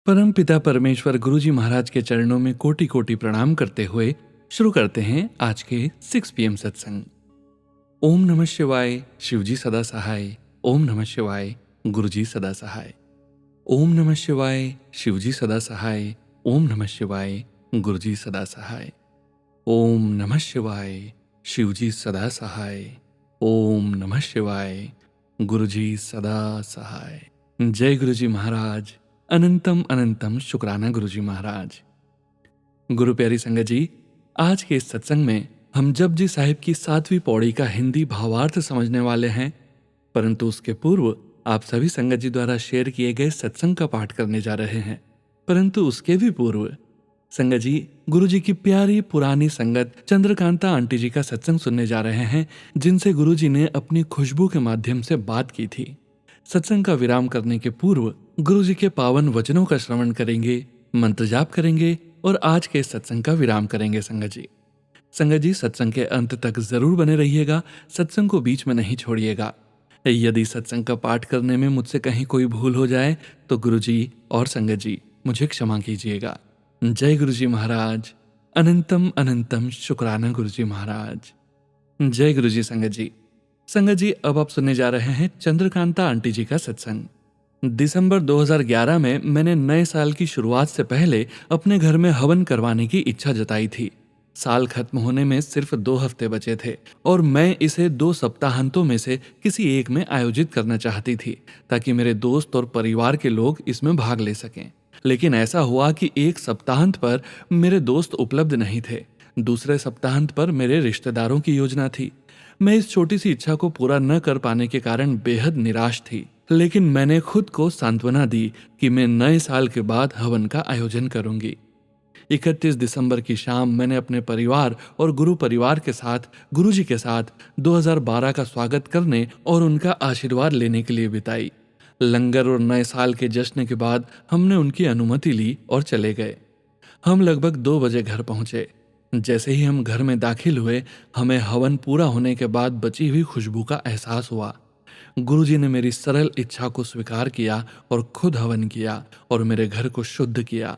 परम पिता परमेश्वर गुरुजी महाराज के चरणों में कोटि कोटि प्रणाम करते हुए शुरू करते हैं आज के 6 PM सत्संग। ओम नमः शिवाय, शिवजी सदा सहाय। ओम नमः शिवाय, गुरुजी सदा सहाय। ओम नमः शिवाय, शिवजी सदा सहाय। ओम नमः शिवाय, गुरुजी सदा सहाय। ओम नमः शिवाय, शिवजी सदा सहाय। ओम नमः शिवाय, गुरुजी सदा सहाय। जय गुरुजी महाराज। अनंतम अनंतम शुक्राना गुरुजी महाराज। गुरु प्यारी संगत जी, आज के इस सत्संग में हम जपजी साहिब की 7वीं पौड़ी का हिंदी भावार्थ समझने वाले हैं, परंतु उसके पूर्व आप सभी संगत जी द्वारा शेयर किए गए सत्संग का पाठ करने जा रहे हैं। परंतु उसके भी पूर्व संगत जी गुरु जी की प्यारी पुरानी संगत चंद्रकांता आंटी जी का सत्संग सुनने जा रहे हैं, जिनसे गुरु जी ने अपनी खुशबू के माध्यम से बात की थी। सत्संग का विराम करने के पूर्व गुरु जी के पावन वचनों का श्रवण करेंगे, मंत्र जाप करेंगे और आज के सत्संग का विराम करेंगे। संगत जी सत्संग के अंत तक जरूर बने रहिएगा, सत्संग को बीच में नहीं छोड़िएगा। यदि सत्संग का पाठ करने में मुझसे कहीं कोई भूल हो जाए तो गुरु जी और संगत जी मुझे क्षमा कीजिएगा। जय गुरु जी महाराज। अनंतम अनंतम शुक्राना गुरु जी महाराज। जय गुरु जी। संगत जी अब आप सुनने जा रहे हैं चंद्रकांता आंटी जी का सत्संग। दिसंबर 2011 में मैंने नए साल की शुरुआत से पहले अपने घर में हवन करवाने की इच्छा जताई थी। साल खत्म होने में सिर्फ 2 हफ्ते बचे थे और मैं इसे 2 सप्ताहांतों में से किसी एक में आयोजित करना चाहती थी, ताकि मेरे दोस्त और परिवार के लोग इसमें भाग ले सकें। लेकिन ऐसा हुआ कि एक सप्ताहांत पर मेरे दोस्त उपलब्ध नहीं थे, दूसरे सप्ताहांत पर मेरे रिश्तेदारों की योजना थी। मैं इस छोटी सी इच्छा को पूरा न कर पाने के कारण बेहद निराश थी, लेकिन मैंने खुद को सांत्वना दी कि मैं नए साल के बाद हवन का आयोजन करूंगी। 31 दिसंबर की शाम मैंने अपने परिवार और गुरु परिवार के साथ गुरुजी के साथ 2012 का स्वागत करने और उनका आशीर्वाद लेने के लिए बिताई। लंगर और नए साल के जश्न के बाद हमने उनकी अनुमति ली और चले गए। हम लगभग 2 बजे घर पहुंचे। जैसे ही हम घर में दाखिल हुए, हमें हवन पूरा होने के बाद बची हुई खुशबू का एहसास हुआ। गुरुजी ने मेरी सरल इच्छा को स्वीकार किया और खुद हवन किया और मेरे घर को शुद्ध किया।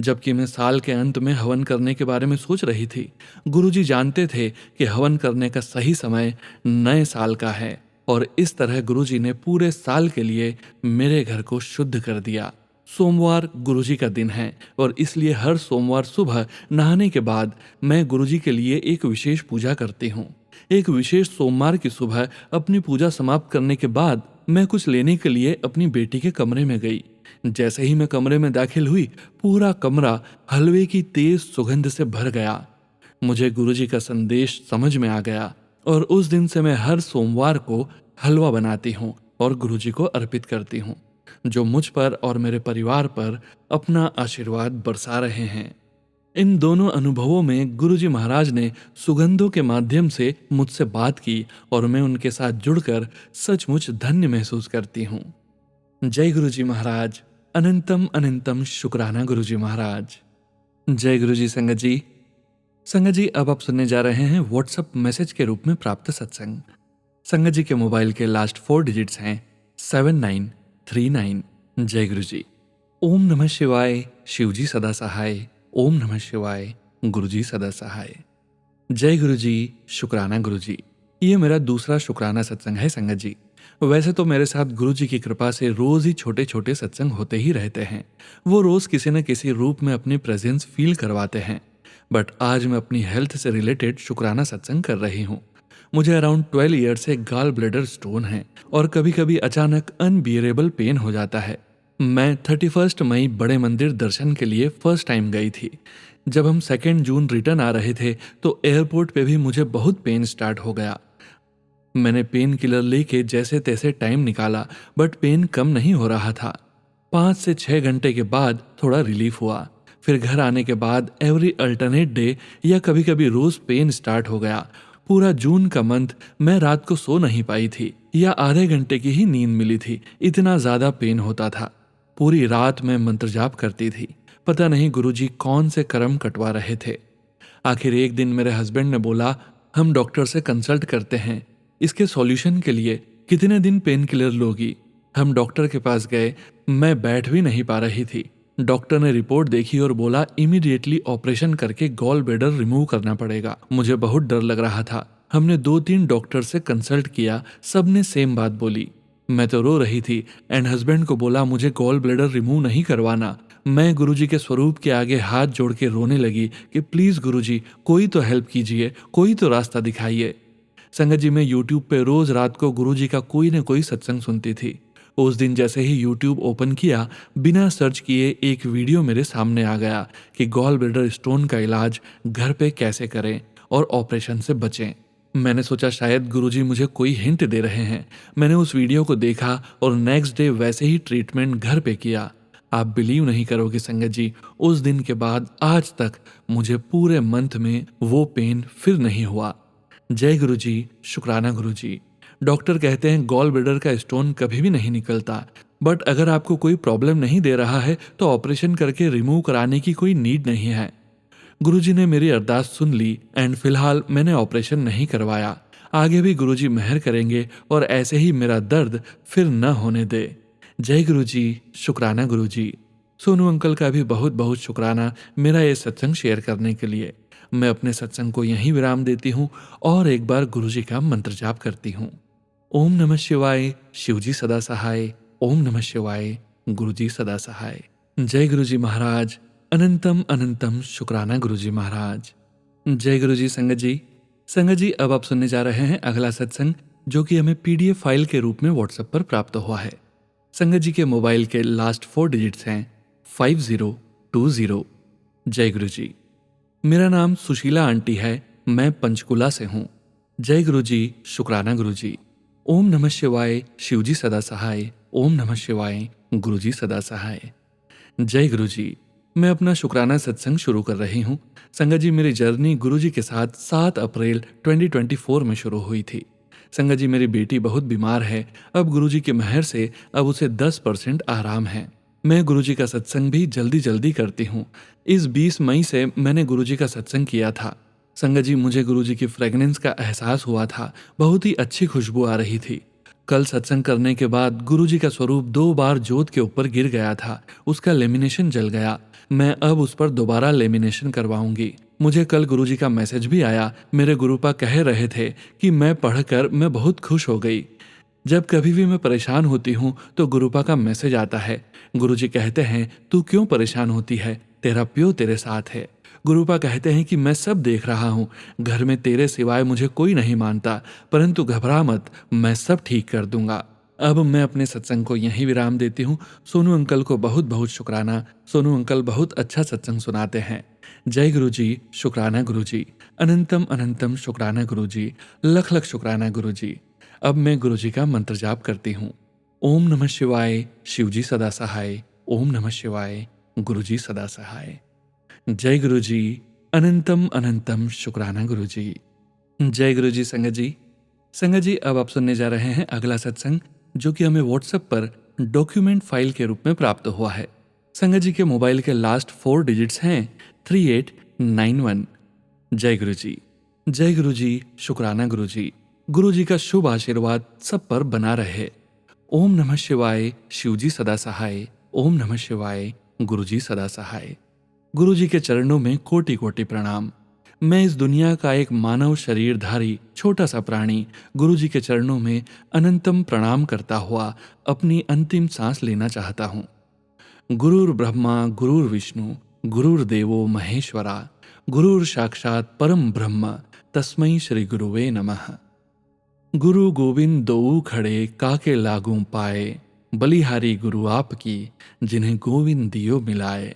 जबकि मैं साल के अंत में हवन करने के बारे में सोच रही थी, गुरुजी जानते थे कि हवन करने का सही समय नए साल का है, और इस तरह गुरुजी ने पूरे साल के लिए मेरे घर को शुद्ध कर दिया। सोमवार गुरुजी का दिन है और इसलिए हर सोमवार सुबह नहाने के बाद मैं गुरुजी के लिए एक विशेष पूजा करती हूँ। एक विशेष सोमवार की सुबह अपनी पूजा समाप्त करने के बाद मैं कुछ लेने के लिए अपनी बेटी के कमरे में गई। जैसे ही मैं कमरे में दाखिल हुई, पूरा कमरा हलवे की तेज सुगंध से भर गया। मुझे गुरुजी का संदेश समझ में आ गया और उस दिन से मैं हर सोमवार को हलवा बनाती हूँ और गुरुजी को अर्पित करती हूँ, जो मुझ पर और मेरे परिवार पर अपना आशीर्वाद बरसा रहे हैं। इन दोनों अनुभवों में गुरुजी महाराज ने सुगंधों के माध्यम से मुझसे बात की और मैं उनके साथ जुड़कर सचमुच धन्य महसूस करती हूँ। जय गुरुजी महाराज। अनंतम अनंतम शुक्राना गुरुजी महाराज। जय गुरुजी। संगत जी अब आप सुनने जा रहे हैं व्हाट्सएप मैसेज के रूप में प्राप्त सत्संग। संगत जी के मोबाइल के लास्ट 4 डिजिट्स हैं 7939। जय गुरुजी। ओम नमः शिवाय, शिवजी सदा सहाय। ओम नमः शिवाय, गुरुजी सदा सहाय। जय गुरुजी। शुक्राना गुरुजी। ये मेरा दूसरा शुक्राना सत्संग है संगत जी। वैसे तो मेरे साथ गुरुजी की कृपा से रोज ही छोटे छोटे सत्संग होते ही रहते हैं। वो रोज किसी न किसी रूप में अपनी प्रेजेंस फील करवाते हैं, बट आज मैं अपनी हेल्थ से रिलेटेड शुक्राना सत्संग कर रही हूँ। मुझे अराउंड 12 ईयर से गॉल ब्लैडर स्टोन है और कभी कभी अचानक अनबियरेबल पेन हो जाता है। मैं 31 मई बड़े मंदिर दर्शन के लिए फर्स्ट टाइम गई थी। जब हम 2 जून रिटर्न आ रहे थे तो एयरपोर्ट पे भी मुझे बहुत पेन स्टार्ट हो गया। मैंने पेन किलर लेके जैसे तैसे टाइम निकाला, बट पेन कम नहीं हो रहा था। 5 से 6 घंटे के बाद थोड़ा रिलीफ हुआ। फिर घर आने के बाद एवरी अल्टरनेट डे या कभी कभी रोज पेन स्टार्ट हो गया। पूरा जून का मंथ मैं रात को सो नहीं पाई थी या आधे घंटे की ही नींद मिली थी, इतना ज्यादा पेन होता था। पूरी रात मैं मंत्र जाप करती थी। पता नहीं गुरुजी कौन से कर्म कटवा रहे थे। आखिर एक दिन मेरे हस्बैंड ने बोला, हम डॉक्टर से कंसल्ट करते हैं, इसके सॉल्यूशन के लिए कितने दिन पेन किलर लोगी। हम डॉक्टर के पास गए। मैं बैठ भी नहीं पा रही थी। डॉक्टर ने रिपोर्ट देखी और बोला इमीडिएटली ऑपरेशन करके गॉल ब्लैडर रिमूव करना पड़ेगा। मुझे बहुत डर लग रहा था। हमने 2-3 डॉक्टर से कंसल्ट किया, सब ने सेम बात बोली। मैं तो रो रही थी एंड हस्बैंड को बोला मुझे गॉल ब्लैडर रिमूव नहीं करवाना। मैं गुरुजी के स्वरूप के आगे हाथ जोड़ के रोने लगी कि प्लीज गुरुजी कोई तो हेल्प कीजिए, कोई तो रास्ता दिखाइए। संगत जी, मैं यूट्यूब पे रोज रात को गुरुजी का कोई न कोई सत्संग सुनती थी। उस दिन जैसे ही यूट्यूब ओपन किया, बिना सर्च किए एक वीडियो मेरे सामने आ गया कि गॉल ब्लैडर स्टोन का इलाज घर पे कैसे करें और ऑपरेशन से बचें। मैंने सोचा शायद गुरुजी मुझे कोई हिंट दे रहे हैं। मैंने उस वीडियो को देखा और नेक्स्ट डे वैसे ही ट्रीटमेंट घर पे किया। आप बिलीव नहीं करोगे संगत जी, उस दिन के बाद आज तक मुझे पूरे मंथ में वो पेन फिर नहीं हुआ। जय गुरुजी, शुक्राना गुरुजी। डॉक्टर कहते हैं गॉल ब्लैडर का स्टोन कभी भी नहीं निकलता, बट अगर आपको कोई प्रॉब्लम नहीं दे रहा है तो ऑपरेशन करके रिमूव कराने की कोई नीड नहीं है। गुरुजी ने मेरी अरदास सुन ली एंड फिलहाल मैंने ऑपरेशन नहीं करवाया। आगे भी गुरुजी मेहर करेंगे और ऐसे ही मेरा दर्द फिर न होने दे। जय गुरुजी, शुक्राना गुरुजी। सोनू अंकल का भी बहुत बहुत शुक्राना मेरा ये सत्संग शेयर करने के लिए। मैं अपने सत्संग को यहीं विराम देती हूँ और एक बार गुरुजी का मंत्र जाप करती हूँ। ओम नमः शिवाय, शिवजी सदा सहाय। ओम नमः शिवाय, गुरुजी सदा सहाय। जय गुरुजी महाराज, अनंतम अनंतम शुक्राना गुरुजी महाराज। जय गुरुजी। संगत जी, अब आप सुनने जा रहे हैं अगला सत्संग, जो कि हमें पीडीएफ फाइल के रूप में व्हाट्सएप पर प्राप्त हुआ है। संगत जी के मोबाइल के लास्ट 4 डिजिट्स हैं 5020। जय गुरुजी। मेरा नाम सुशीला आंटी है, मैं पंचकुला से हूँ। जय गुरुजी, शुक्राना गुरुजी। ओम नमः शिवाय, शिवजी सदा सहाय। ओम नमः शिवाय, गुरुजी सदा सहाय। जय गुरुजी। मैं अपना शुक्राना सत्संग शुरू कर रही हूँ। संगत जी, मेरी जर्नी गुरुजी के साथ 7 अप्रैल 2024 में शुरू हुई थी। संगत जी, मेरी बेटी बहुत बीमार है। अब गुरुजी की मेहर से अब उसे 10% आराम है। मैं गुरुजी का सत्संग भी जल्दी जल्दी करती हूँ। इस 20 मई से मैंने गुरुजी का सत्संग किया था। संगत जी, मुझे गुरुजी की फ्रेगनेंस का एहसास हुआ था। बहुत ही अच्छी खुशबू आ रही थी। कल सत्संग करने के बाद गुरुजी का स्वरूप 2 बार जोत के ऊपर गिर गया था। उसका लेमिनेशन जल गया। मैं अब उस पर दोबारा लेमिनेशन करवाऊंगी। मुझे कल गुरुजी का मैसेज भी आया। मेरे गुरुपा कह रहे थे कि मैं पढ़कर मैं बहुत खुश हो गई। जब कभी भी मैं परेशान होती हूँ तो गुरुपा का मैसेज आता है। गुरुजी कहते हैं तू क्यों परेशान होती है, तेरा प्यो तेरे साथ है। गुरुपा कहते हैं कि मैं सब देख रहा हूँ, घर में तेरे सिवाय मुझे कोई नहीं मानता, परंतु घबरा मत, मैं सब ठीक कर दूंगा। अब मैं अपने सत्संग को यहीं विराम देती हूँ। सोनू अंकल को बहुत बहुत शुक्राना। सोनू अंकल बहुत अच्छा सत्संग सुनाते हैं। जय गुरुजी, शुक्राना गुरुजी। अनंतम अनंतम शुक्राना गुरुजी। लख लख शुक्राना गुरुजी। अब मैं गुरुजी का मंत्र जाप करती हूँ। ओम नमः शिवाय, शिवजी सदा सहाय। ओम नमः शिवाय, गुरुजी सदा सहाय। जय गुरुजी, अनंतम अनंतम शुक्राना गुरुजी। जय गुरुजी। संगत जी, अब आप सुनने जा रहे हैं अगला सत्संग, जो कि हमें व्हाट्सएप पर डॉक्यूमेंट फाइल के रूप में प्राप्त हुआ है। संगत जी के मोबाइल के लास्ट 4 डिजिट्स हैं 3891। जय गुरुजी। जय गुरुजी, शुक्राना गुरुजी। गुरुजी का शुभ आशीर्वाद सब पर बना रहे। ओम नमः शिवाय, शिवजी सदा सहाय। ओम नमः शिवाय, गुरुजी सदा सहाय। गुरुजी के चरणों में कोटि कोटि प्रणाम। मैं इस दुनिया का एक मानव शरीरधारी छोटा सा प्राणी गुरुजी के चरणों में अनंतम प्रणाम करता हुआ अपनी अंतिम सांस लेना चाहता हूँ। गुरुर ब्रह्मा गुरुर विष्णु गुरुर्देवो महेश्वरा, गुरुर साक्षात परम ब्रह्म, तस्मै श्री गुरुवे नमः। गुरु गोविंद दो खड़े काके लागू पाए, बलिहारी गुरु आपकी जिन्हें गोविंद दियो मिलाए।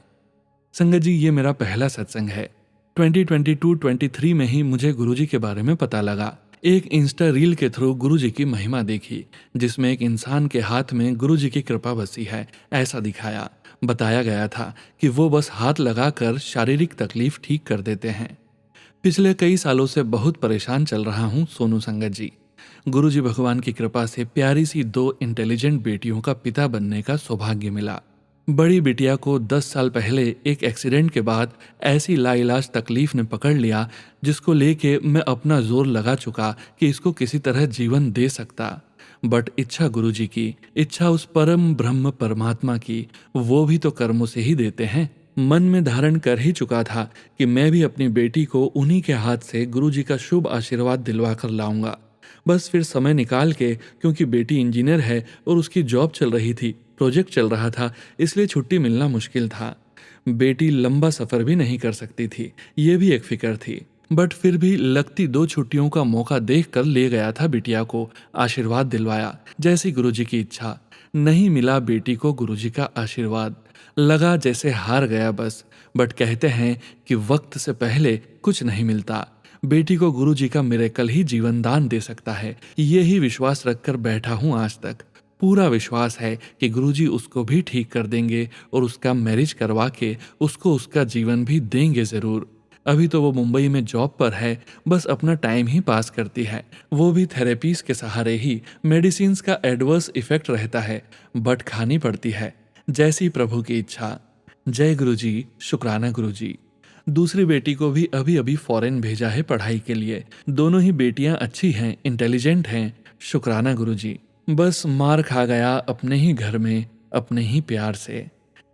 संगत जी, ये मेरा पहला सत्संग है। 2022-23 में ही मुझे गुरुजी के बारे में पता लगा। एक इंस्टा रील के थ्रू गुरुजी की महिमा देखी, जिसमें एक इंसान के हाथ में गुरुजी की कृपा बसी है ऐसा दिखाया। बताया गया था कि वो बस हाथ लगाकर शारीरिक तकलीफ ठीक कर देते हैं। पिछले कई सालों से बहुत परेशान चल रहा हूँ सोनू संगत जी। गुरुजी भगवान की कृपा से प्यारी सी 2 इंटेलिजेंट बेटियों का पिता बनने का सौभाग्य मिला। बड़ी बिटिया को 10 साल पहले एक एक्सीडेंट के बाद ऐसी लाइलाज तकलीफ ने पकड़ लिया, जिसको लेके मैं अपना जोर लगा चुका कि इसको किसी तरह जीवन दे सकता। बट इच्छा गुरु जी की, इच्छा उस परम ब्रह्म परमात्मा की, वो भी तो कर्मों से ही देते हैं। मन में धारण कर ही चुका था कि मैं भी अपनी बेटी को उन्हीं के हाथ से गुरु जी का शुभ आशीर्वाद दिलवा कर लाऊंगा। बस फिर समय निकाल के, क्योंकि बेटी इंजीनियर है और उसकी जॉब चल रही थी, प्रोजेक्ट चल रहा था, इसलिए छुट्टी मिलना मुश्किल था। बेटी लंबा सफर भी नहीं कर सकती थी, ये भी एक फिक्र थी। बट फिर भी लगती 2 छुट्टियों का मौका देख कर ले गया था बिटिया को, आशीर्वाद दिलवाया जैसी गुरुजी की इच्छा। नहीं मिला बेटी को गुरुजी का आशीर्वाद, लगा जैसे हार गया बस। बट कहते हैं कि वक्त से पहले कुछ नहीं मिलता। बेटी को गुरुजी का मिरेकल ही जीवन दान दे सकता है, यही विश्वास रखकर बैठा हूं आज तक। पूरा विश्वास है कि गुरुजी उसको भी ठीक कर देंगे और उसका मैरिज करवा के उसको उसका जीवन भी देंगे जरूर। अभी तो वो मुंबई में जॉब पर है, बस अपना टाइम ही पास करती है, वो भी थेरेपीज के सहारे ही। मेडिसिन्स का एडवर्स इफेक्ट रहता है, बट खानी पड़ती है, जैसी प्रभु की इच्छा। जय गुरुजी, शुक्राना गुरुजी। दूसरी बेटी को भी अभी अभी फॉरेन भेजा है पढ़ाई के लिए। दोनों ही बेटियां अच्छी हैं, इंटेलिजेंट हैं, शुक्राना गुरुजी। बस मार खा गया अपने ही घर में, अपने ही प्यार से।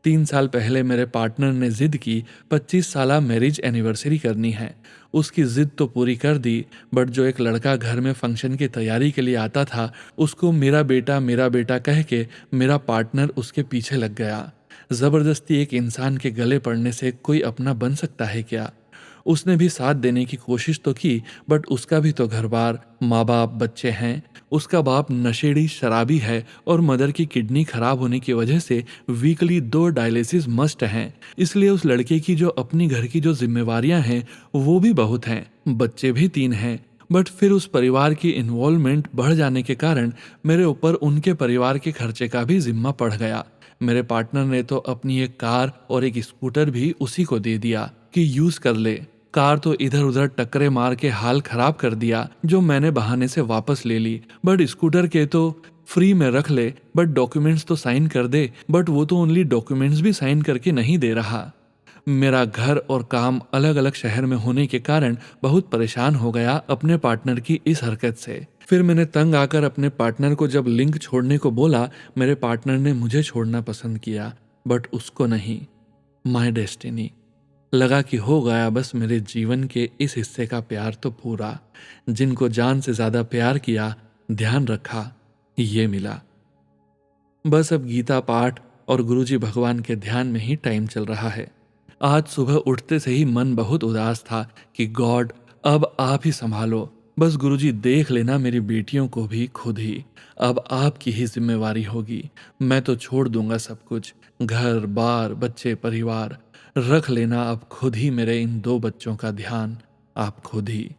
3 साल पहले मेरे पार्टनर ने जिद की 25 साला मैरिज एनिवर्सरी करनी है। उसकी जिद तो पूरी कर दी, बट जो एक लड़का घर में फंक्शन की तैयारी के लिए आता था, उसको मेरा बेटा कह के मेरा पार्टनर उसके पीछे लग गया। जबरदस्ती एक इंसान के गले पड़ने से कोई अपना बन सकता है क्या? उसने भी साथ देने की कोशिश तो की, बट उसका भी तो घर बार, माँ बाप, बच्चे हैं। उसका बाप नशेड़ी शराबी है और मदर की किडनी खराब होने की वजह से वीकली 2 डायलिसिस मस्ट हैं। इसलिए उस लड़के की जो अपनी घर की जो जिम्मेवारियां हैं वो भी बहुत हैं, बच्चे भी 3 हैं। बट फिर उस परिवार की इन्वॉल्वमेंट बढ़ जाने के कारण मेरे ऊपर उनके परिवार के खर्चे का भी जिम्मा पड़ गया। मेरे पार्टनर ने तो अपनी एक कार और एक स्कूटर भी उसी को दे दिया कि यूज कर ले। कार तो इधर उधर टक्करे मार के हाल खराब कर दिया, जो मैंने बहाने से वापस ले ली। बट स्कूटर के तो फ्री में रख ले, बट डॉक्यूमेंट्स तो साइन कर दे। बट वो तो ओनली डॉक्यूमेंट्स भी साइन करके नहीं दे रहा। मेरा घर और काम अलग अलग शहर में होने के कारण बहुत परेशान हो गया अपने पार्टनर की इस हरकत से। फिर मैंने तंग आकर अपने पार्टनर को जब लिंक छोड़ने को बोला, मेरे पार्टनर ने मुझे छोड़ना पसंद किया, बट उसको नहीं। My destiny. लगा कि हो गया बस मेरे जीवन के इस हिस्से का प्यार तो पूरा। जिनको जान से ज्यादा प्यार किया, ध्यान रखा, ये मिला। बस अब गीता पाठ और गुरुजी भगवान के ध्यान में ही टाइम चल रहा है। आज सुबह उठते से ही मन बहुत उदास था कि गॉड अब आप ही संभालो। बस गुरुजी देख लेना मेरी बेटियों को भी खुद ही। अब आपकी ही जिम्मेवारी होगी। मैं तो छोड़ दूंगा सब कुछ, घर बार, बच्चे, परिवार। रख लेना अब खुद ही मेरे इन 2 बच्चों का ध्यान, आप खुद ही।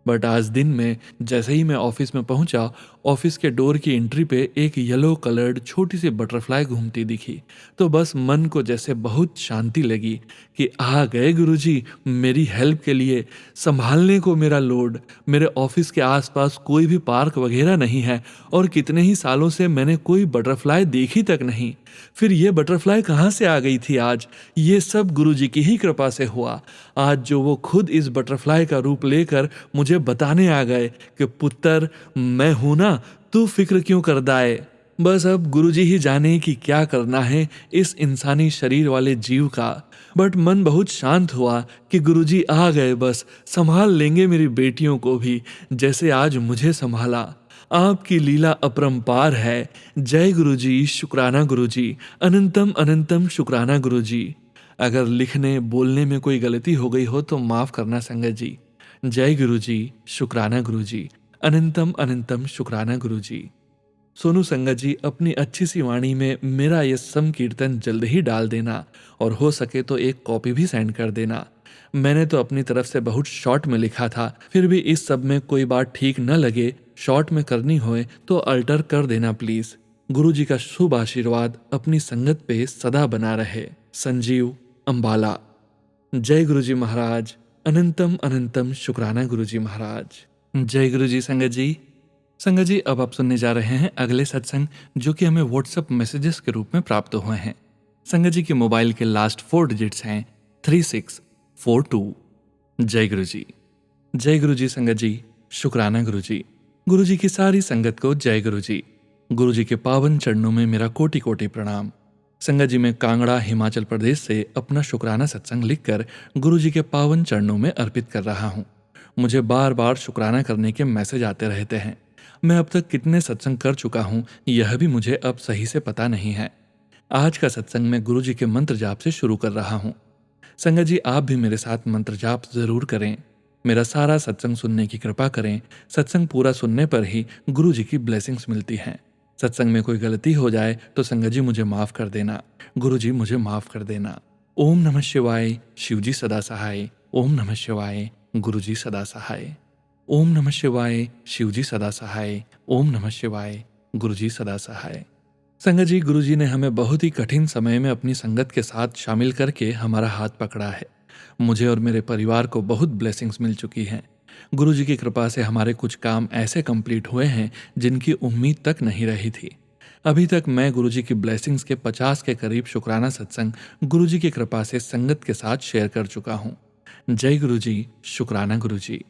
बट आज दिन में जैसे ही मैं ऑफिस में पहुंचा, ऑफिस के डोर की एंट्री पे एक येलो कलर्ड छोटी सी बटरफ्लाई घूमती दिखी। तो बस मन को जैसे बहुत शांति लगी कि आ गए गुरुजी मेरी हेल्प के लिए, संभालने को मेरा लोड। मेरे ऑफिस के आसपास कोई भी पार्क वगैरह नहीं है और कितने ही सालों से मैंने कोई बटरफ्लाई देखी तक नहीं। फिर ये बटरफ्लाई कहाँ से आ गई थी आज? ये सब गुरुजी की ही कृपा से हुआ। आज जो वो खुद इस बटरफ्लाई का रूप लेकर मुझे बताने आ गए कि पुत्र मैं हूं ना, तू फिक्र क्यों कर दाए। बस अब गुरुजी ही जाने कि क्या करना है इस इंसानी शरीर वाले जीव का। बट मन बहुत शांत हुआ कि गुरुजी आ गए, बस संभाल लेंगे मेरी बेटियों को भी, जैसे आज मुझे संभाला। आपकी लीला अपरंपार है। जय गुरुजी, शुक्राना गुरुजी, अनंतम अनंतम शुक्राना गुरुजी। अगर लिखने बोलने में कोई गलती हो गई हो तो माफ करना संगत जी। जय गुरुजी, शुक्राना गुरुजी, अनंतम अनंतम शुक्राना गुरुजी। सोनू संगत जी अपनी अच्छी सी वाणी में मेरा ये संकीर्तन जल्द ही डाल देना, और हो सके तो एक कॉपी भी सेंड कर देना। मैंने तो अपनी तरफ से बहुत शॉर्ट में लिखा था, फिर भी इस सब में कोई बात ठीक न लगे, शॉर्ट में करनी होए तो अल्टर कर देना प्लीज। गुरुजी का शुभ आशीर्वाद अपनी संगत पे सदा बना रहे। संजीव, अंबाला। जय गुरुजी महाराज, अनंतम अनंतम शुक्राना गुरुजी महाराज। जय गुरुजी संगत जी। संगत जी, अब आप सुनने जा रहे हैं अगले सत्संग, जो कि हमें व्हाट्सएप मैसेजेस के रूप में प्राप्त हुए हैं। संगत जी के मोबाइल के लास्ट 4 डिजिट्स हैं 3642। जय गुरुजी। जय गुरुजी संगत जी, शुक्राना गुरुजी। गुरुजी की सारी संगत को जय गुरुजी। गुरुजी के पावन चरणों में मेरा कोटि कोटि प्रणाम। संगत जी, मैं कांगड़ा हिमाचल प्रदेश से अपना शुक्राना सत्संग लिखकर गुरुजी के पावन चरणों में अर्पित कर रहा हूँ। मुझे बार बार शुक्राना करने के मैसेज आते रहते हैं। मैं अब तक कितने सत्संग कर चुका हूँ यह भी मुझे अब सही से पता नहीं है। आज का सत्संग मैं गुरुजी के मंत्र जाप से शुरू कर रहा हूँ। संगत जी, आप भी मेरे साथ मंत्र जाप जरूर करें। मेरा सारा सत्संग सुनने की कृपा करें। सत्संग पूरा सुनने पर ही गुरु जी की ब्लेसिंग्स मिलती हैं। सत्संग में कोई गलती हो जाए तो संगत जी मुझे माफ कर देना। गुरु जी मुझे माफ कर देना। ओम नमः शिवाय, शिव जी सदा सहाय। ओम नमः शिवाय, गुरु जी सदा सहाय। ओम नमः शिवाय, शिव जी सदा सहाय। ओम नमः शिवाय, गुरु जी सदा सहाय। संगत जी, गुरु जी ने हमें बहुत ही कठिन समय में अपनी संगत के साथ शामिल करके हमारा हाथ पकड़ा है। मुझे और मेरे परिवार को बहुत ब्लेसिंग्स मिल चुकी हैं। गुरु जी की कृपा से हमारे कुछ काम ऐसे कंप्लीट हुए हैं जिनकी उम्मीद तक नहीं रही थी। अभी तक मैं गुरु जी की ब्लेसिंग्स के 50 के करीब शुक्राना सत्संग गुरु जी की कृपा से संगत के साथ शेयर कर चुका हूँ। जय गुरु जी, शुक्राना गुरु जी।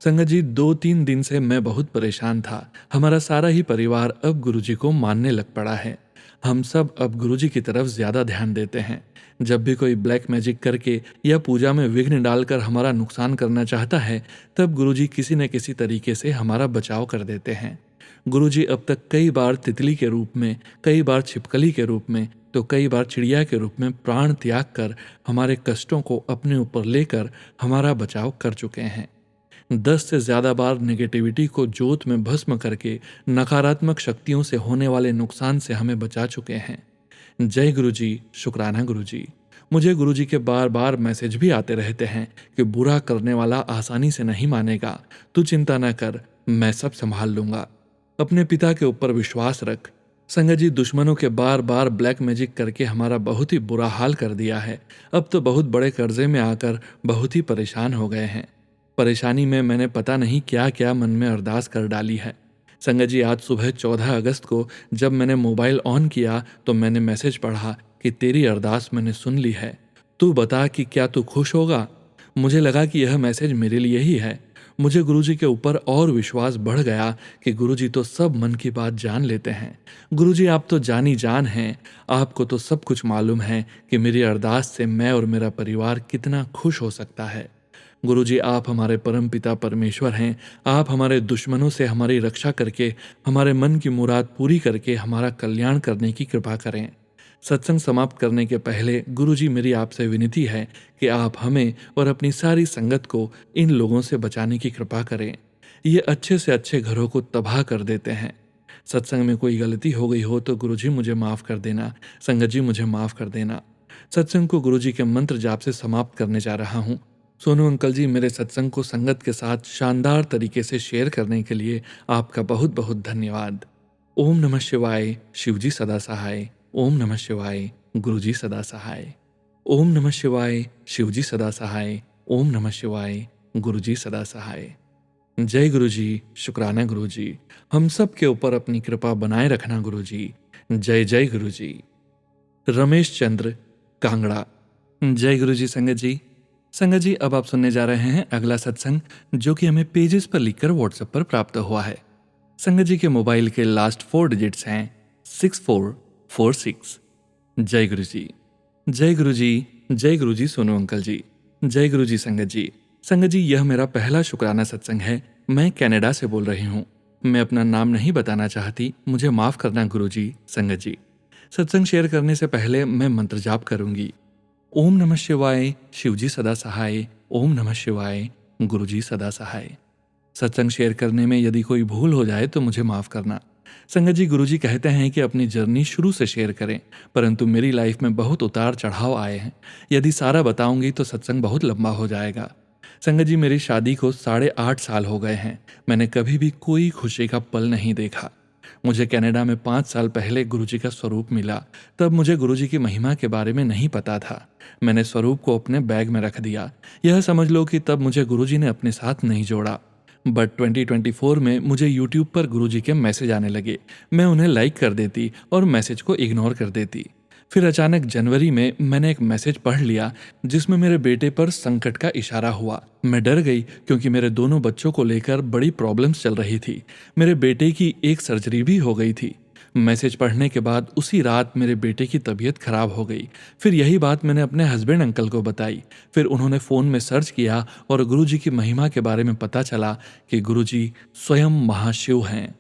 संगत जी, 2-3 दिन से मैं बहुत परेशान था। हमारा सारा ही परिवार अब गुरुजी को मानने लग पड़ा है। हम सब अब गुरुजी की तरफ ज्यादा ध्यान देते हैं। जब भी कोई ब्लैक मैजिक करके या पूजा में विघ्न डालकर हमारा नुकसान करना चाहता है, तब गुरुजी किसी न किसी तरीके से हमारा बचाव कर देते हैं। गुरुजी अब तक कई बार तितली के रूप में, कई बार छिपकली के रूप में, तो कई बार चिड़िया के रूप में प्राण त्याग कर हमारे कष्टों को अपने ऊपर लेकर हमारा बचाव कर चुके हैं। 10 से ज्यादा बार नेगेटिविटी को जोत में भस्म करके नकारात्मक शक्तियों से होने वाले नुकसान से हमें बचा चुके हैं। जय गुरुजी, शुक्राना गुरुजी। मुझे गुरुजी के बार बार मैसेज भी आते रहते हैं कि बुरा करने वाला आसानी से नहीं मानेगा, तू चिंता न कर, मैं सब संभाल लूंगा। अपने पिता के ऊपर विश्वास रख। संगत जी, दुश्मनों के बार बार ब्लैक मैजिक करके हमारा बहुत ही बुरा हाल कर दिया है। अब तो बहुत बड़े कर्जे में आकर बहुत ही परेशान हो गए हैं। परेशानी में मैंने पता नहीं क्या क्या मन में अरदास कर डाली है। संगत जी, आज सुबह 14 अगस्त को जब मैंने मोबाइल ऑन किया तो मैंने मैसेज पढ़ा कि तेरी अरदास मैंने सुन ली है, तू बता कि क्या तू खुश होगा। मुझे लगा कि यह मैसेज मेरे लिए ही है। मुझे गुरुजी के ऊपर और विश्वास बढ़ गया कि गुरुजी तो सब मन की बात जान लेते हैं। गुरुजी, आप तो जानी जान हैं। आपको तो सब कुछ मालूम है कि मेरी अरदास से मैं और मेरा परिवार कितना खुश हो सकता है। गुरुजी, आप हमारे परम पिता परमेश्वर हैं। आप हमारे दुश्मनों से हमारी रक्षा करके, हमारे मन की मुराद पूरी करके हमारा कल्याण करने की कृपा करें। सत्संग समाप्त करने के पहले गुरुजी, मेरी आपसे विनती है कि आप हमें और अपनी सारी संगत को इन लोगों से बचाने की कृपा करें। ये अच्छे से अच्छे घरों को तबाह कर देते हैं। सत्संग में कोई गलती हो गई हो तो गुरुजी मुझे माफ कर देना। संगत जी, मुझे माफ कर देना। सत्संग को गुरुजी के मंत्र जाप से समाप्त करने जा रहा हूँ। सोनू अंकल जी, मेरे सत्संग को संगत के साथ शानदार तरीके से शेयर करने के लिए आपका बहुत बहुत धन्यवाद। ओम नमः शिवाय, शिव जी सदा सहाय। ओम नमः शिवाय, गुरु जी सदा सहाय। ओम नमः शिवाय, शिव जी सदा सहाय। ओम नमः शिवाय, गुरु जी सदा सहाय। जय गुरु जी, शुक्राना गुरु जी। हम सब के ऊपर अपनी कृपा बनाए रखना गुरु जी। जय जय गुरु जी। रमेश चंद्र, कांगड़ा। जय गुरु जी। संगत जी, संगत जी, अब आप सुनने जा रहे हैं अगला सत्संग, जो कि हमें पेजेस पर लिखकर व्हाट्सएप पर प्राप्त हुआ है। संगत जी के मोबाइल के लास्ट 4 डिजिट्स हैं 6446। जय गुरु जी। जय गुरु जी। जय गुरु जी सोनू अंकल जी। जय गुरु जी संगत जी। संगत जी, यह मेरा पहला शुक्राना सत्संग है। मैं कनाडा से बोल रही हूँ। मैं अपना नाम नहीं बताना चाहती, मुझे माफ करना गुरु जी। संगत जी, सत्संग शेयर करने से पहले मैं मंत्र जाप करूंगी। ओम नमः शिवाय, शिव जी सदा सहाय। ओम नमः शिवाय, गुरु जी सदा सहाय। सत्संग शेयर करने में यदि कोई भूल हो जाए तो मुझे माफ करना। संगत जी, गुरु जी कहते हैं कि अपनी जर्नी शुरू से शेयर करें, परंतु मेरी लाइफ में बहुत उतार चढ़ाव आए हैं। यदि सारा बताऊंगी तो सत्संग बहुत लंबा हो जाएगा। संगत जी, मेरी शादी को 8.5 साल हो गए हैं। मैंने कभी भी कोई खुशी का पल नहीं देखा। मुझे कनाडा में 5 साल पहले गुरुजी का स्वरूप मिला। तब मुझे गुरुजी की महिमा के बारे में नहीं पता था। मैंने स्वरूप को अपने बैग में रख दिया। यह समझ लो कि तब मुझे गुरुजी ने अपने साथ नहीं जोड़ा। बट 2024 में मुझे यूट्यूब पर गुरुजी के मैसेज आने लगे। मैं उन्हें लाइक कर देती और मैसेज को इग्नोर कर देती। फिर अचानक जनवरी में मैंने एक मैसेज पढ़ लिया जिसमें मेरे बेटे पर संकट का इशारा हुआ। मैं डर गई क्योंकि मेरे दोनों बच्चों को लेकर बड़ी प्रॉब्लम्स चल रही थी। मेरे बेटे की एक सर्जरी भी हो गई थी। मैसेज पढ़ने के बाद उसी रात मेरे बेटे की तबीयत खराब हो गई। फिर यही बात मैंने अपने हस्बैंड अंकल को बताई। फिर उन्होंने फ़ोन में सर्च किया और गुरुजी की महिमा के बारे में पता चला कि गुरुजी स्वयं महाशिव हैं।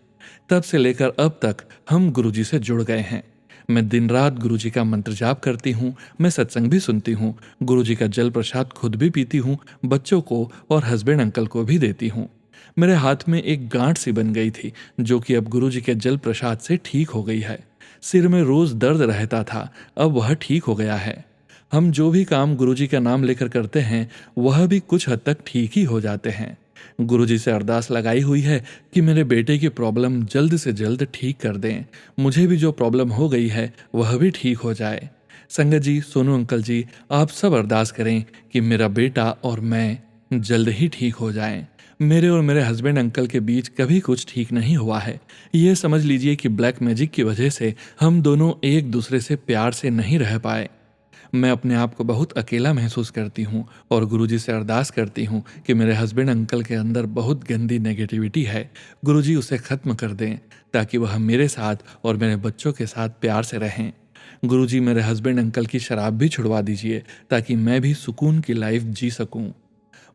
तब से लेकर अब तक हम गुरुजी से जुड़ गए हैं। मैं दिन रात गुरुजी का मंत्र जाप करती हूँ, मैं सत्संग भी सुनती हूँ, गुरुजी का जल प्रसाद खुद भी पीती हूँ, बच्चों को और हस्बैंड अंकल को भी देती हूँ। मेरे हाथ में एक गांठ सी बन गई थी जो कि अब गुरुजी के जल प्रसाद से ठीक हो गई है। सिर में रोज दर्द रहता था, अब वह ठीक हो गया है। हम जो भी काम गुरुजी का नाम लेकर करते हैं वह भी कुछ हद तक ठीक ही हो जाते हैं। गुरुजी से अरदास लगाई हुई है कि मेरे बेटे की प्रॉब्लम जल्द से जल्द ठीक कर दें। मुझे भी जो प्रॉब्लम हो गई है वह भी ठीक हो जाए। संगत जी, सोनू अंकल जी, आप सब अरदास करें कि मेरा बेटा और मैं जल्द ही ठीक हो जाएं। मेरे और मेरे हस्बैंड अंकल के बीच कभी कुछ ठीक नहीं हुआ है। ये समझ लीजिए कि ब्लैक मैजिक की वजह से हम दोनों एक दूसरे से प्यार से नहीं रह पाए। मैं अपने आप को बहुत अकेला महसूस करती हूँ और गुरुजी से अरदास करती हूँ कि मेरे हस्बैंड अंकल के अंदर बहुत गंदी नेगेटिविटी है, गुरुजी उसे ख़त्म कर दें ताकि वह मेरे साथ और मेरे बच्चों के साथ प्यार से रहें। गुरुजी, मेरे हस्बैंड अंकल की शराब भी छुड़वा दीजिए ताकि मैं भी सुकून की लाइफ जी सकूं।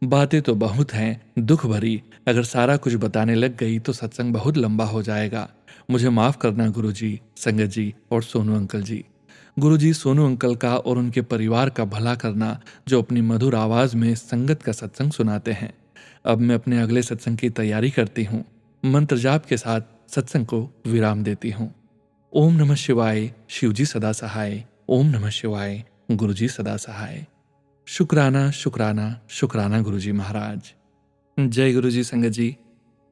बातें तो बहुत हैं, दुख भरी। अगर सारा कुछ बताने लग गई तो सत्संग बहुत लंबा हो जाएगा। मुझे माफ़ करना गुरुजी, संगत जी और सोनू अंकल जी। गुरुजी, सोनू अंकल का और उनके परिवार का भला करना जो अपनी मधुर आवाज़ में संगत का सत्संग सुनाते हैं। अब मैं अपने अगले सत्संग की तैयारी करती हूँ। मंत्र जाप के साथ सत्संग को विराम देती हूँ। ओम नमः शिवाय, शिवजी सदा सहाय। ओम नमः शिवाय, गुरुजी सदा सहाय। शुक्राना शुक्राना शुक्राना गुरुजी महाराज। जय गुरुजी। संगत जी,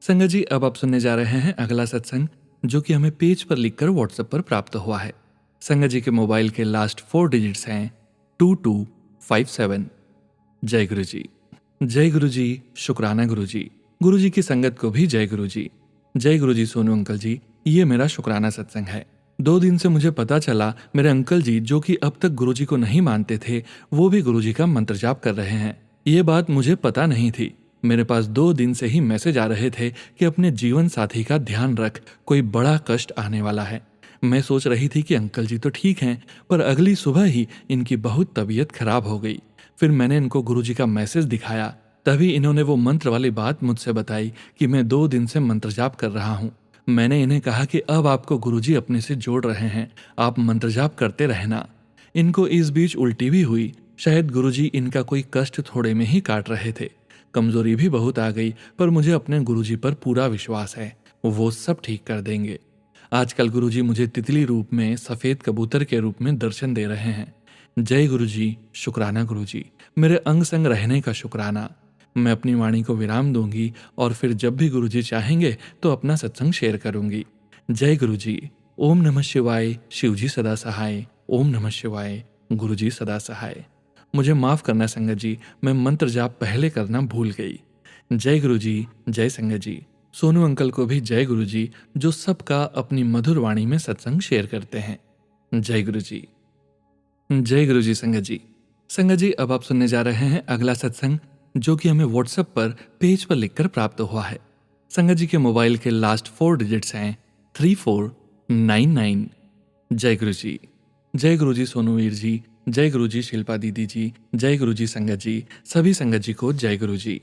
संगत जी, अब आप सुनने जा रहे हैं अगला सत्संग जो कि हमें पेज पर लिखकर व्हाट्सएप पर प्राप्त हुआ है। संगत जी के मोबाइल के लास्ट 4 डिजिट्स हैं 2257। जय गुरु जी। जय गुरु जी। शुक्राना गुरु जी। गुरु जी की संगत को भी जय गुरु जी। जय गुरु जी। सोनू अंकल जी, ये मेरा शुक्राना सत्संग है। 2 दिन से मुझे पता चला मेरे अंकल जी जो कि अब तक गुरु जी को नहीं मानते थे वो भी गुरु जी का मंत्र जाप कर रहे हैं। ये बात मुझे पता नहीं थी। मेरे पास 2 दिन से ही मैसेज आ रहे थे कि अपने जीवन साथी का ध्यान रख, कोई बड़ा कष्ट आने वाला है। मैं सोच रही थी कि अंकल जी तो ठीक हैं, पर अगली सुबह ही इनकी बहुत तबीयत खराब हो गई। फिर मैंने इनको गुरुजी का मैसेज दिखाया, तभी इन्होंने वो मंत्र वाली बात मुझसे बताई कि मैं 2 दिन से मंत्र जाप कर रहा हूँ। मैंने इन्हें कहा कि अब आपको गुरुजी अपने से जोड़ रहे हैं, आप मंत्र जाप करते रहना। इनको इस बीच उल्टी भी हुई। शायद गुरुजी इनका कोई कष्ट थोड़े में ही काट रहे थे। कमजोरी भी बहुत आ गई, पर मुझे अपने गुरुजी पर पूरा विश्वास है, वो सब ठीक कर देंगे। आजकल गुरुजी मुझे तितली रूप में, सफ़ेद कबूतर के रूप में दर्शन दे रहे हैं। जय गुरुजी। शुक्राना गुरुजी, मेरे अंग संग रहने का शुक्राना। मैं अपनी वाणी को विराम दूंगी और फिर जब भी गुरुजी चाहेंगे तो अपना सत्संग शेयर करूंगी। जय गुरुजी। ओम नमः शिवाय, शिवजी सदा सहाय। ओम नमः शिवाय, गुरुजी सदा सहाय। मुझे माफ़ करना संगत जी, मैं मंत्र जाप पहले करना भूल गई। जय गुरुजी। जय संगत जी। सोनू अंकल को भी जय गुरुजी जो सबका अपनी मधुर वाणी में सत्संग शेयर करते हैं। जय गुरुजी। जय गुरुजी। संगत जी, संगत जी, अब आप सुनने जा रहे हैं अगला सत्संग जो कि हमें व्हाट्सएप पर पेज पर लिखकर प्राप्त हुआ है। संगत जी के मोबाइल के लास्ट 4 डिजिट्स हैं 3499। जय गुरुजी। जय गुरुजी सोनू वीर जी। जय गुरुजी शिल्पा दीदी जी। जय गुरुजी संगत जी। सभी संगत जी को जय गुरुजी।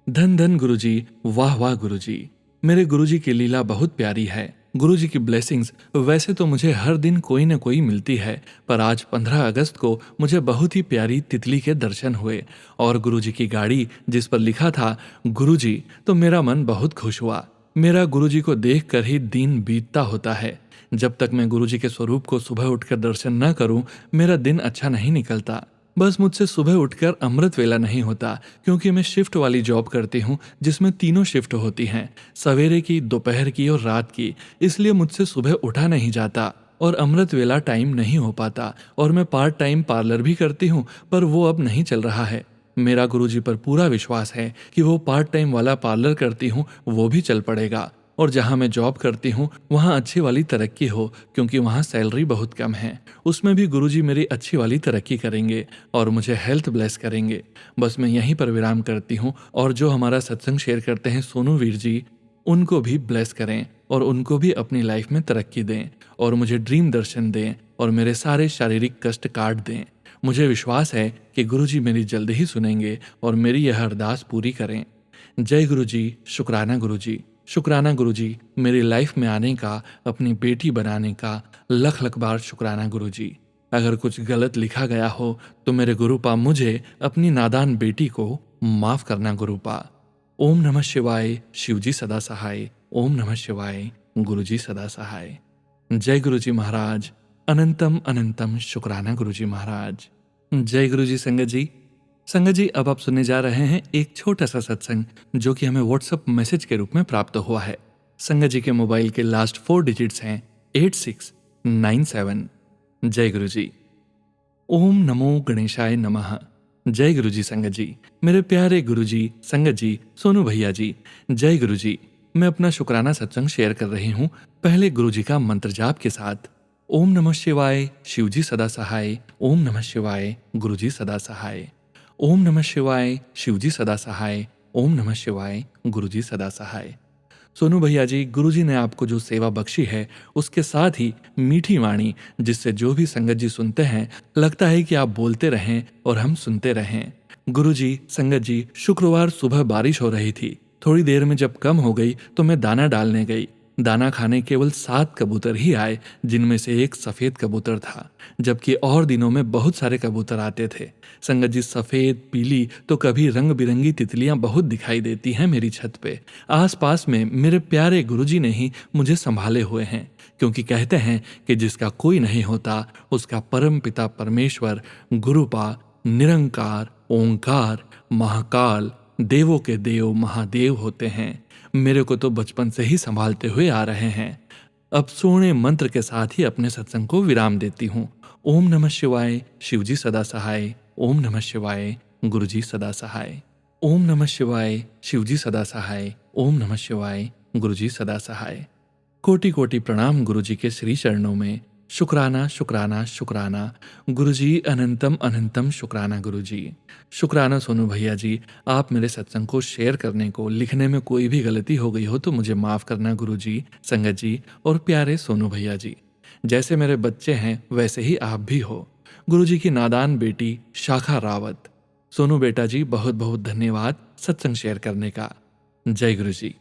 धन धन गुरुजी, वाह वाह गुरुजी। मेरे गुरुजी की लीला बहुत प्यारी है। गुरुजी की ब्लेसिंग्स वैसे तो मुझे हर दिन कोई न कोई मिलती है, पर आज 15 अगस्त को मुझे बहुत ही प्यारी तितली के दर्शन हुए और गुरुजी की गाड़ी जिस पर लिखा था गुरुजी, तो मेरा मन बहुत खुश हुआ। मेरा गुरुजी को देखकर ही दिन बीतता होता है। जब तक मैं गुरुजी के स्वरूप को सुबह उठकर दर्शन न करूं, मेरा दिन अच्छा नहीं निकलता। बस मुझसे सुबह उठकर अमृत वेला नहीं होता, क्योंकि मैं शिफ्ट वाली जॉब करती हूँ जिसमें 3 शिफ्ट होती हैं, सवेरे की, दोपहर की और रात की। इसलिए मुझसे सुबह उठा नहीं जाता और अमृत वेला टाइम नहीं हो पाता। और मैं पार्ट टाइम पार्लर भी करती हूँ, पर वो अब नहीं चल रहा है। मेरा गुरुजी पर पूरा विश्वास है कि वो पार्ट टाइम वाला पार्लर करती हूँ वो भी चल पड़ेगा और जहाँ मैं जॉब करती हूँ वहाँ अच्छी वाली तरक्की हो, क्योंकि वहाँ सैलरी बहुत कम है। उसमें भी गुरुजी मेरी अच्छी वाली तरक्की करेंगे और मुझे हेल्थ ब्लेस करेंगे। बस मैं यहीं पर विराम करती हूँ। और जो हमारा सत्संग शेयर करते हैं सोनू वीर जी, उनको भी ब्लेस करें और उनको भी अपनी लाइफ में तरक्की दें और मुझे ड्रीम दर्शन दें और मेरे सारे शारीरिक कष्ट काट दें। मुझे विश्वास है कि गुरुजी मेरी जल्द ही सुनेंगे और मेरी यह अरदास पूरी करें। जय गुरुजी, शुक्राना गुरुजी, शुक्राना गुरुजी, मेरी लाइफ में आने का, अपनी बेटी बनाने का लख लख बार शुक्राना गुरुजी। अगर कुछ गलत लिखा गया हो तो मेरे गुरुपा मुझे, अपनी नादान बेटी को माफ करना गुरुपा। ओम नमः शिवाय, शिवजी सदा सहाय। ओम नमः शिवाय, गुरुजी सदा सहाय। जय गुरुजी महाराज, अनंतम अनंतम शुक्राना गुरुजी महाराज। जय गुरुजी संगत जी। संगत जी, अब आप सुनने जा रहे हैं एक छोटा सा सत्संग जो कि हमें व्हाट्सएप मैसेज के रूप में प्राप्त हुआ है। संगत जी के मोबाइल के लास्ट 4 डिजिट्स हैं 8697। जय गुरुजी। ओम नमो गणेशाय नमः। जय गुरुजी संगत जी, मेरे प्यारे गुरुजी संगत जी, सोनू भैया जी, जय गुरुजी। मैं अपना शुक्राना सत्संग शेयर कर रही हूँ पहले गुरुजी का मंत्र जाप के साथ। ओम नमः शिवाय, शिवजी सदा सहाय। ओम नमः शिवाय, गुरुजी सदा सहाय। ओम नमः शिवाय, शिवजी सदा सहाय। ओम नमः शिवाय, गुरुजी सदा सहाय। सोनू भैया जी, गुरुजी ने आपको जो सेवा बख्शी है उसके साथ ही मीठी वाणी, जिससे जो भी संगत जी सुनते हैं लगता है कि आप बोलते रहें और हम सुनते रहें। गुरुजी, संगत जी, शुक्रवार सुबह बारिश हो रही थी। थोड़ी देर में जब कम हो गई तो मैं दाना डालने गई। दाना खाने केवल 7 कबूतर ही आए, जिनमें से एक सफेद कबूतर था, जबकि और दिनों में बहुत सारे कबूतर आते थे। संगत जी, सफेद, पीली तो कभी रंग बिरंगी तितलियां बहुत दिखाई देती हैं मेरी छत पे। आसपास में मेरे प्यारे गुरुजी ने ही मुझे संभाले हुए हैं, क्योंकि कहते हैं कि जिसका कोई नहीं होता उसका परम पिता परमेश्वर, गुरुपा, निरंकार, ओंकार, महाकाल, देवों के देव महादेव होते हैं। मेरे को तो बचपन से ही संभालते हुए आ रहे हैं। अब सोने मंत्र के साथ ही अपने सत्संग को विराम देती हूँ। ओम नमः शिवाय, शिवजी सदा सहाय। ओम नमः शिवाय, गुरुजी सदा सहाय। ओम नमः शिवाय, शिवजी सदा सहाय। ओम नमः शिवाय, गुरुजी सदा सहाय। कोटि कोटि प्रणाम गुरुजी के श्री चरणों में। शुक्राना शुक्राना शुक्राना गुरुजी, अनंतम अनंतम शुक्राना गुरुजी। शुक्राना सोनू भैया जी, आप मेरे सत्संग को शेयर करने को, लिखने में कोई भी गलती हो गई हो तो मुझे माफ़ करना गुरुजी, संगत जी और प्यारे सोनू भैया जी। जैसे मेरे बच्चे हैं वैसे ही आप भी हो। गुरुजी की नादान बेटी शाखा रावत। सोनू बेटा जी, बहुत बहुत धन्यवाद सत्संग शेयर करने का। जय गुरुजी।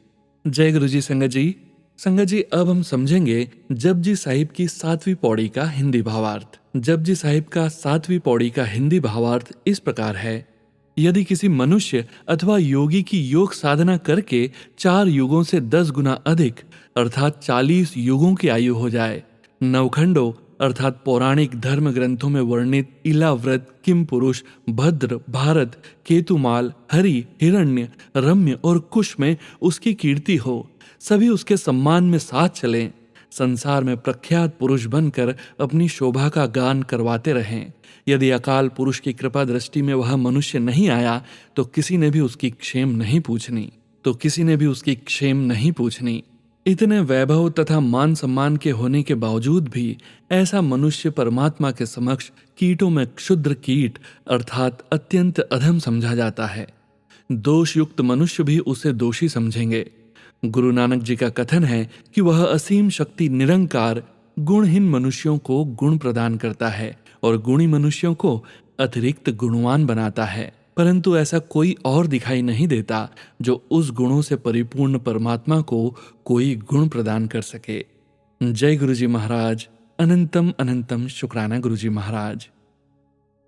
जय गुरुजी संगत जी। संगत जी, अब हम समझेंगे जपजी साहिब की 7वीं पौड़ी का हिंदी भावार्थ। जपजी साहिब का 7वीं पौड़ी का हिंदी भावार्थ इस प्रकार है। यदि किसी मनुष्य अथवा योगी की योग साधना करके 4 युगों से 10 गुना अधिक अर्थात 40 युगों की आयु हो जाए, नवखंडों अर्थात पौराणिक धर्म ग्रंथों में वर्णित इलाव्रत, किम पुरुष, भद्र, भारत, केतुमाल, हरि, हिरण्य, रम्य और कुश में उसकी कीर्ति हो, सभी उसके सम्मान में साथ चलें, संसार में प्रख्यात पुरुष बनकर अपनी शोभा का गान करवाते रहें। यदि अकाल पुरुष की कृपा दृष्टि में वह मनुष्य नहीं आया तो किसी ने भी उसकी क्षेम नहीं पूछनी। इतने वैभव तथा मान सम्मान के होने के बावजूद भी ऐसा मनुष्य परमात्मा के समक्ष कीटों में क्षुद्र कीट अर्थात अत्यंत अधम समझा जाता है। दोषयुक्त मनुष्य भी उसे दोषी समझेंगे। गुरु नानक जी का कथन है कि वह असीम शक्ति निरंकार गुणहीन मनुष्यों को गुण प्रदान करता है और गुणी मनुष्यों को अतिरिक्त गुणवान बनाता है, परंतु ऐसा कोई और दिखाई नहीं देता जो उस गुणों से परिपूर्ण परमात्मा को कोई गुण प्रदान कर सके। जय गुरुजी महाराज, अनंतम अनंतम शुक्राना गुरुजी महाराज।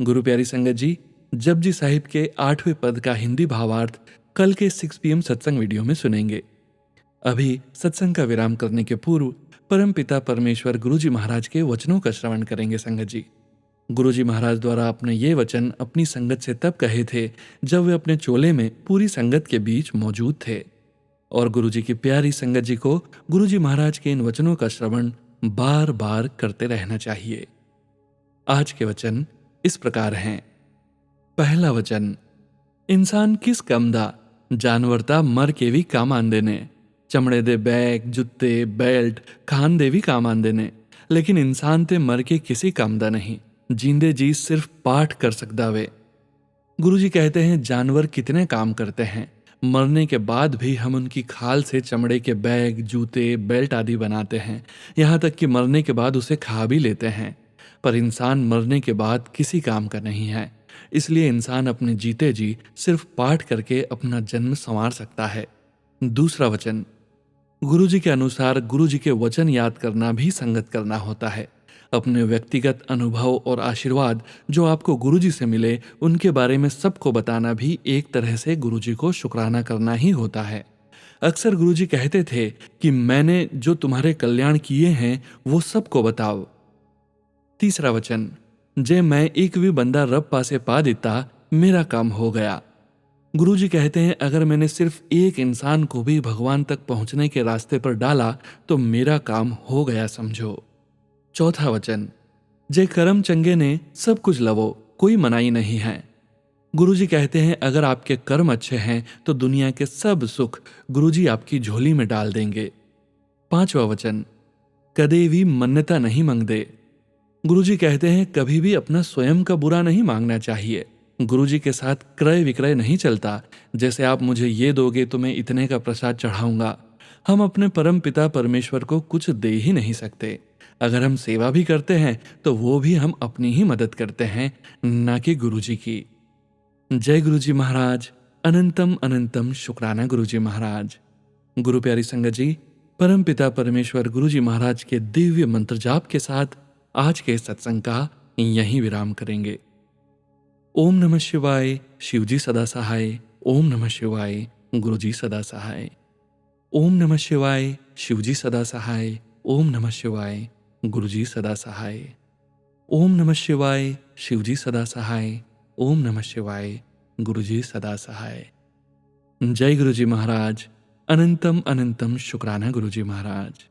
गुरु प्यारी संगत जी, जपजी साहिब के 8वें पद का हिंदी भावार्थ कल के 6 PM सत्संग वीडियो में सुनेंगे। अभी सत्संग का विराम करने के पूर्व परम पिता परमेश्वर गुरुजी महाराज के वचनों का श्रवण करेंगे। संगत जी, गुरुजी महाराज द्वारा अपने ये वचन अपनी संगत से तब कहे थे जब वे अपने चोले में पूरी संगत के बीच मौजूद थे, और गुरुजी की प्यारी संगत जी को गुरुजी महाराज के इन वचनों का श्रवण बार बार करते रहना चाहिए। आज के वचन इस प्रकार हैं। पहला वचन, इंसान किस कमदा जानवरता मर के भी काम आंदे ने। चमड़े दे बैग, जुत्ते, बेल्ट खान दे भी काम आंदे ने, लेकिन इंसान ते मर के किसी काम दा नहीं। जींदे जी सिर्फ पाठ कर सकदा वे। गुरुजी कहते हैं जानवर कितने काम करते हैं, मरने के बाद भी हम उनकी खाल से चमड़े के बैग, जूते, बेल्ट आदि बनाते हैं। यहाँ तक कि मरने के बाद उसे खा भी लेते हैं। पर इंसान मरने के बाद किसी काम का नहीं है। इसलिए इंसान अपने जीते जी सिर्फ पाठ करके अपना जन्म संवार सकता है। दूसरा वचन, गुरुजी के अनुसार गुरुजी के वचन याद करना भी संगत करना होता है। अपने व्यक्तिगत अनुभव और आशीर्वाद जो आपको गुरुजी से मिले उनके बारे में सबको बताना भी एक तरह से गुरुजी को शुक्राना करना ही होता है। अक्सर गुरुजी कहते थे कि मैंने जो तुम्हारे कल्याण किए हैं वो सबको बताओ। तीसरा वचन, जे मैं एक भी बंदा रब पासे पा देता मेरा काम हो गया। गुरुजी कहते हैं अगर मैंने सिर्फ एक इंसान को भी भगवान तक पहुंचने के रास्ते पर डाला तो मेरा काम हो गया समझो। चौथा वचन, जे कर्म चंगे ने सब कुछ लवो, कोई मनाही नहीं है। गुरुजी कहते हैं अगर आपके कर्म अच्छे हैं तो दुनिया के सब सुख गुरुजी आपकी झोली में डाल देंगे। पांचवा वचन, कदे भी मन्नता नहीं मांगदे। गुरुजी कहते हैं कभी भी अपना स्वयं का बुरा नहीं मांगना चाहिए। गुरुजी के साथ क्रय विक्रय नहीं चलता, जैसे आप मुझे ये दोगे तो मैं इतने का प्रसाद चढ़ाऊंगा। हम अपने परम पिता परमेश्वर को कुछ दे ही नहीं सकते। अगर हम सेवा भी करते हैं तो वो भी हम अपनी ही मदद करते हैं, ना कि गुरुजी की। जय गुरुजी महाराज। अनंतम अनंतम शुक्राना गुरुजी महाराज। गुरु प्यारी संगत जी, परम पिता परमेश्वर गुरुजी महाराज के दिव्य मंत्र जाप के साथ आज के सत्संग का यहीं विराम करेंगे। ओम नमः शिवाय, शिवजी सदा सहाय। ओम नमः शिवाय, गुरुजी सदा सहाय। ओम नमः शिवाय, शिवजी सदा सहाय। ओम नमः शिवाय, गुरुजी सदा सहाय। ओम नमः शिवाय, शिवजी सदा सहाय। ओम नमः शिवाय, गुरुजी सदा सहाय। जय गुरुजी महाराज। अनंतम अनंतम शुक्राना गुरुजी महाराज।